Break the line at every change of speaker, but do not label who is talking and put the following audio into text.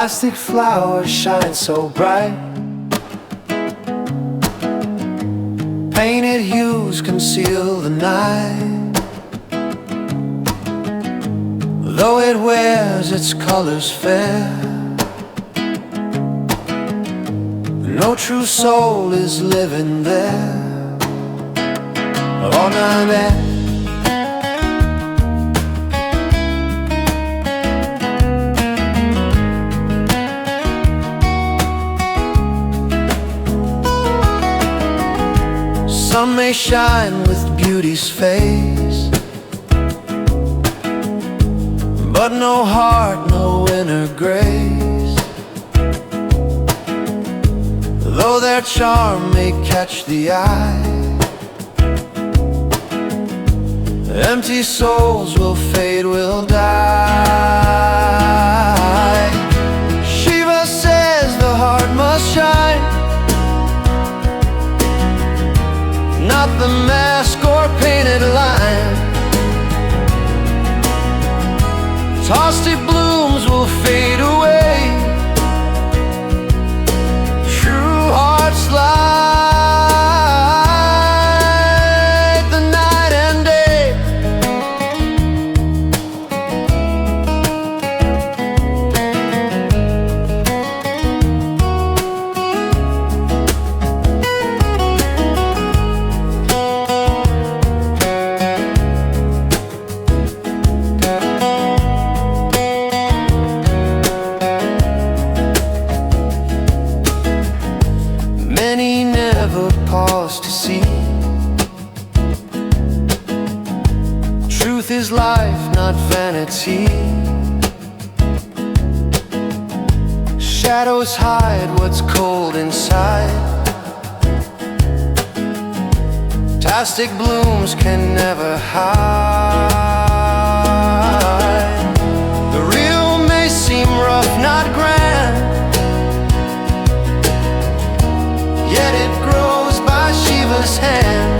plastic flowers shine so bright. Painted hues conceal the night, though it wears its colors fair. No true soul is living there. Oh, na, na. Sun may shine with beauty's face, but no heart, no inner grace. Though their charm may catch the eye, empty souls will fade, will die. Shiva says the heart must shine, not the mask or painted line. Tossed blooms will fade away, true hearts light the night and day. Many never pause to see truth is life, not vanity. Shadows hide what's cold inside. Plastic blooms can never hide. The real may seem rough, not grand, yet it grows by Shiva's hand.